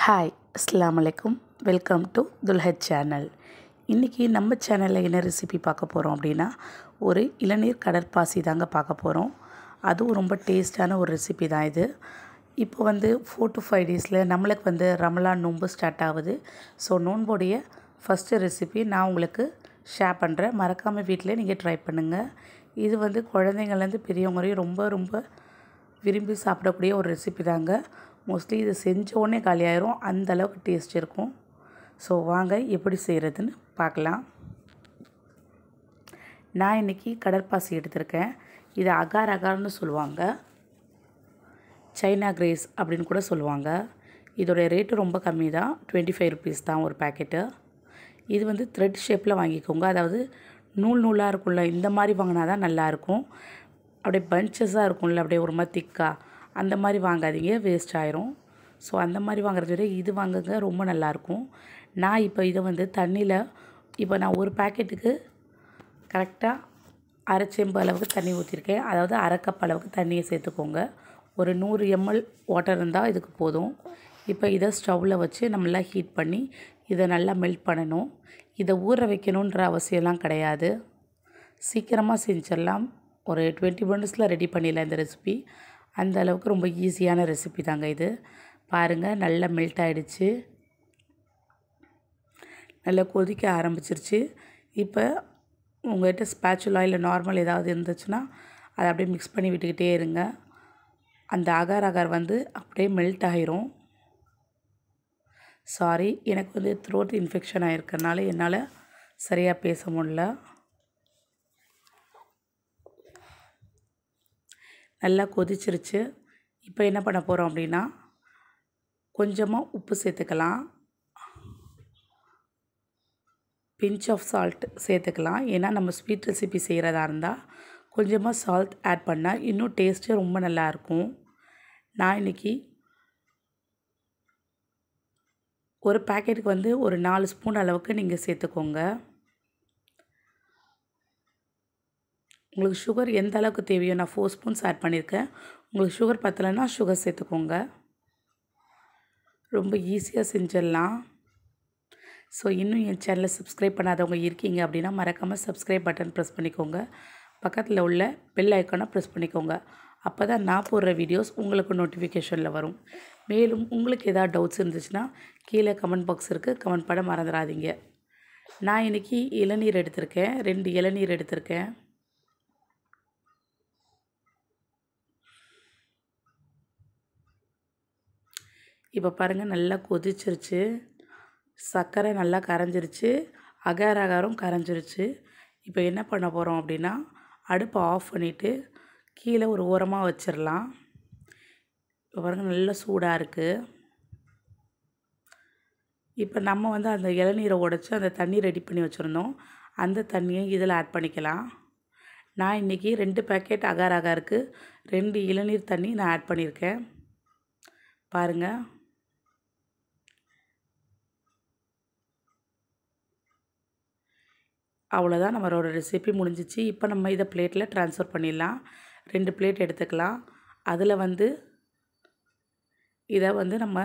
Hi அஸ்ஸலாமு அலைக்கும். Welcome to Dulhath channel. இன்றைக்கி நம்ம சேனலில் என்ன ரெசிபி பார்க்க போகிறோம் அப்படின்னா, ஒரு இளநீர் கடற்பாசி தாங்க பார்க்க போகிறோம். அதுவும் ரொம்ப டேஸ்டான ஒரு ரெசிபி தான் இது. இப்போ 4 to 5 டேஸில் நம்மளுக்கு ரமலான் நோன்பு ஸ்டார்ட் ஆகுது. ஸோ நோன்புடைய ஃபஸ்ட்டு ரெசிபி நான் உங்களுக்கு ஷேர் பண்ணுறேன். மறக்காமல் வீட்டில் நீங்கள் ட்ரை பண்ணுங்கள். இது குழந்தைங்கள்லேருந்து பெரியவங்க வரையும் ரொம்ப ரொம்ப விரும்பி சாப்பிடக்கூடிய ஒரு ரெசிபி தாங்க. மோஸ்ட்லி இது செஞ்ச உடனே காலியாயிரும், அந்த அளவுக்கு டேஸ்ட் இருக்கும். ஸோ வாங்க எப்படி செய்கிறதுன்னு பார்க்கலாம். நான் இன்றைக்கி கடற்பாசி எடுத்திருக்கேன். இது அகார் அகார்னு சொல்லுவாங்க, சைனா கிரேஸ் அப்படின்னு கூட சொல்லுவாங்க. இதோடைய ரேட்டு ரொம்ப கம்மி தான், 25 rupees தான் ஒரு பேக்கெட்டு. இது த்ரெட் ஷேப்பில் வாங்கிக்கோங்க. அதாவது நூல் நூலாக இருக்கும்ல, இந்த மாதிரி வாங்கினா தான் நல்லாயிருக்கும். அப்படியே பஞ்சஸாக இருக்கும்ல, அப்படியே ஒரு மாதிரி திக்காக, அந்த மாதிரி வாங்காதீங்க, வேஸ்ட் ஆயிரும். ஸோ அந்த மாதிரி வாங்குறத விட இது வாங்குங்க, ரொம்ப நல்லாயிருக்கும். நான் இப்போ இதை தண்ணியில் இப்போ நான் ஒரு பேக்கெட்டுக்கு கரெக்டாக அரை செம்பு அளவுக்கு தண்ணி ஊற்றிருக்கேன். அதாவது அரை கப் அளவுக்கு தண்ணியை சேர்த்துக்கோங்க. ஒரு 100 ml வாட்டர் இருந்தால் இதுக்கு போதும். இப்போ இதை ஸ்டவ்வில் வச்சு நல்லா ஹீட் பண்ணி இதை நல்லா மெல்ட் பண்ணணும். இதை ஊற வைக்கணுன்ற அவசியம்லாம் கிடையாது, சீக்கிரமாக செஞ்சிடலாம். ஒரு 20 minutesல ரெடி பண்ணிடலாம் இந்த ரெசிபி. அந்த அளவுக்கு ரொம்ப ஈஸியான ரெசிபி தாங்க இது. பாருங்கள், நல்லா மெல்ட் ஆகிடுச்சு, நல்லா கொதிக்க ஆரம்பிச்சிருச்சு. இப்போ உங்கள்கிட்ட ஸ்பேச்சுலா இல்லை நார்மல் ஏதாவது இருந்துச்சுன்னா அதை அப்படியே மிக்ஸ் பண்ணி விட்டுக்கிட்டே இருங்க. அந்த அகார் அப்படியே மெல்ட் ஆகிரும். சாரி, எனக்கு த்ரோட் இன்ஃபெக்ஷன் ஆகிருக்கறனால என்னால் சரியாக பேச முடியல. நல்லா கொதிச்சிருச்சு. இப்போ என்ன பண்ண போகிறோம் அப்படின்னா, கொஞ்சமாக உப்பு சேர்த்துக்கலாம், பிஞ்ச் ஆஃப் சால்ட் சேர்த்துக்கலாம். ஏன்னா நம்ம ஸ்வீட் ரெசிபி செய்கிறதா இருந்தால் கொஞ்சமாக சால்ட் ஆட் பண்ணால் இன்னும் டேஸ்ட்டு ரொம்ப நல்லாயிருக்கும். நான் இன்றைக்கி ஒரு பேக்கெட்டுக்கு ஒரு 4 ஸ்பூன் அளவுக்கு நீங்கள் சேர்த்துக்கோங்க. உங்களுக்கு சுகர் எந்த அளவுக்கு தேவையோ, நான் 4 ஸ்பூன்ஸ் ஆட் பண்ணியிருக்கேன். உங்களுக்கு சுகர் பத்தலைன்னா சுகர் சேர்த்துக்கோங்க. ரொம்ப ஈஸியாக செஞ்சிடலாம். ஸோ இன்னும் என் சேனலை சப்ஸ்கிரைப் பண்ணாதவங்க இருக்கீங்க அப்படின்னா மறக்காமல் சப்ஸ்கிரைப் பட்டன் ப்ரெஸ் பண்ணிக்கோங்க. பக்கத்தில் உள்ள பெல் ஐக்கானை ப்ரெஸ் பண்ணிக்கோங்க. அப்போ தான் நான் போடுற வீடியோஸ் உங்களுக்கு நோட்டிஃபிகேஷனில் வரும். மேலும் உங்களுக்கு ஏதாவது டவுட்ஸ் இருந்துச்சுன்னா கீழே கமெண்ட் பாக்ஸ் இருக்குது, கமெண்ட் பண்ண மறந்துடாதீங்க. நான் இன்றைக்கி இளநீர் எடுத்திருக்கேன், 2 இளநீர் எடுத்திருக்கேன். இப்போ பாருங்கள், நல்லா கொதிச்சிருச்சு, சர்க்கரை நல்லா கரைஞ்சிருச்சு, அகார் அகாரும் கரைஞ்சிருச்சு. இப்போ என்ன பண்ண போகிறோம் அப்படின்னா, அடுப்பை ஆஃப் பண்ணிவிட்டு கீழே ஒரு ஓரமாக வச்சிடலாம். இப்போ பாருங்கள், நல்லா சூடாக இருக்குது. இப்போ நம்ம அந்த இளநீரை உடைச்சி அந்த தண்ணி ரெடி பண்ணி வச்சுருந்தோம், அந்த தண்ணியை இதில் ஆட் பண்ணிக்கலாம். நான் இன்றைக்கி 2 பேக்கெட் அகார் அகாருக்கு 2 இளநீர் தண்ணி நான் ஆட் பண்ணியிருக்கேன். பாருங்கள், அவ்வளோதான், நம்மளோட ரெசிபி முடிஞ்சிச்சு. இப்போ நம்ம இதை பிளேட்டில் ட்ரான்ஸ்ஃபர் பண்ணிடலாம். 2 பிளேட் எடுத்துக்கலாம். அதில் இதை நம்ம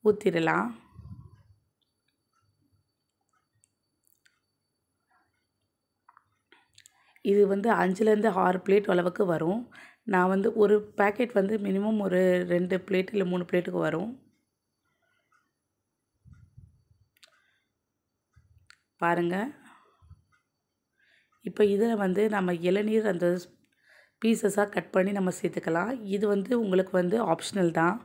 ஊற்றிடலாம். இது 5லேருந்து 6 பிளேட் அளவுக்கு வரும். நான் ஒரு பேக்கெட் மினிமம் ஒரு 2 பிளேட் இல்லை 3 பிளேட்டுக்கு வரும். பாருங்கள், இப்போ இதில் நம்ம இளநீர் அந்த பீசஸாக கட் பண்ணி நம்ம சேர்த்துக்கலாம். இது உங்களுக்கு ஆப்ஷனல் தான்,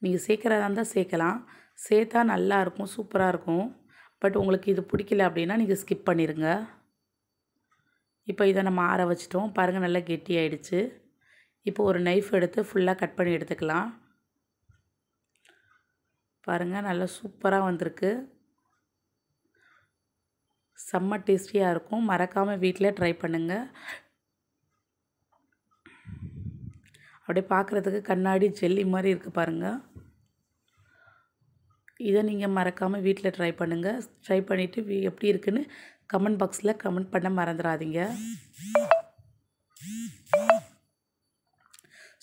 நீங்கள் சேர்க்குறதா இருந்தால் சேர்க்கலாம். சேர்த்தா நல்லாயிருக்கும், சூப்பராக இருக்கும். பட் உங்களுக்கு இது பிடிக்கல அப்படின்னா நீங்கள் ஸ்கிப் பண்ணிடுங்க. இப்போ இதை நம்ம ஆற வச்சிட்டோம். பாருங்கள், நல்லா கெட்டி ஆகிடுச்சு. இப்போ ஒரு நைஃப் எடுத்து ஃபுல்லாக கட் பண்ணி எடுத்துக்கலாம். பாருங்கள், நல்லா சூப்பராக வந்திருக்கு, செம்ம டேஸ்டியாக இருக்கும். மறக்காமல் வீட்டில் ட்ரை பண்ணுங்கள். அப்படியே பார்க்குறதுக்கு கண்ணாடி ஜெல்லி மாதிரி இருக்குது பாருங்கள். இதை நீங்கள் மறக்காமல் வீட்டில் ட்ரை பண்ணுங்கள். ட்ரை பண்ணிவிட்டு எப்படி இருக்குன்னு கமெண்ட் பாக்ஸில் கமெண்ட் பண்ண மறந்துடாதீங்க.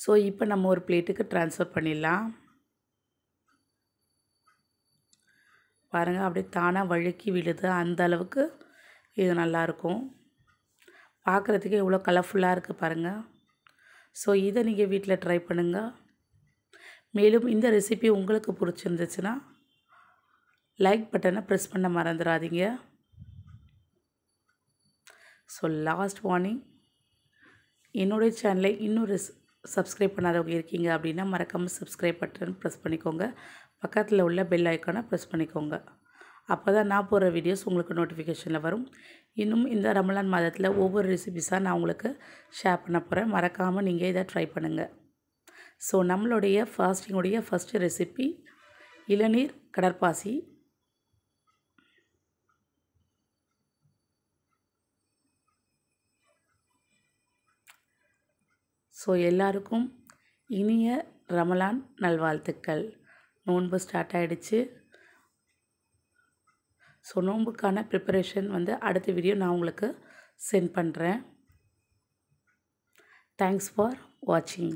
ஸோ இப்போ நம்ம ஒரு பிளேட்டுக்கு ட்ரான்ஸ்ஃபர் பண்ணிடலாம். பாருங்கள் அப்படியே தானாக வழுக்கி விழுது, அந்த அளவுக்கு இது நல்லாயிருக்கும். பார்க்குறதுக்கே எவ்வளோ கலர்ஃபுல்லாக இருக்குது பாருங்கள். ஸோ இதை நீங்கள் வீட்டில் ட்ரை பண்ணுங்கள். மேலும் இந்த ரெசிபி உங்களுக்கு பிடிச்சிருந்துச்சுன்னா லைக் பட்டனை ப்ரெஸ் பண்ண மறந்துடாதீங்க. ஸோ லாஸ்ட் வார்னிங், என்னுடைய சேனலை இன்னும் சப்ஸ்கிரைப் பண்ணாதவங்க இருக்கீங்க அப்படின்னா மறக்காமல் சப்ஸ்கிரைப் பட்டன் ப்ரெஸ் பண்ணிக்கோங்க. பக்கத்தில் உள்ள பெல் ஐக்கானை ப்ரெஸ் பண்ணிக்கோங்க. அப்போ தான் நான் போடுற வீடியோஸ் உங்களுக்கு நோட்டிஃபிகேஷனில் வரும். இன்னும் இந்த ரமலான் மாதத்தில் ஒவ்வொரு ரெசிபிஸாக நான் உங்களுக்கு ஷேர் பண்ண போகிறேன். மறக்காமல் நீங்கள் இதை ட்ரை பண்ணுங்கள். ஸோ நம்மளுடைய ஃபாஸ்டிங்குடைய ஃபஸ்ட்டு ரெசிபி இளநீர் கடற்பாசி. ஸோ எல்லாருக்கும் இனிய ரமலான் நல்வாழ்த்துக்கள். நோன்பு ஸ்டார்ட் ஆகிடுச்சு. ஸோ நோன்புக்கான ப்ரிப்பரேஷன் அடுத்த வீடியோ நான் உங்களுக்கு சென்ட் பண்ணுறேன். தேங்க்ஸ் ஃபார் வாட்சிங்.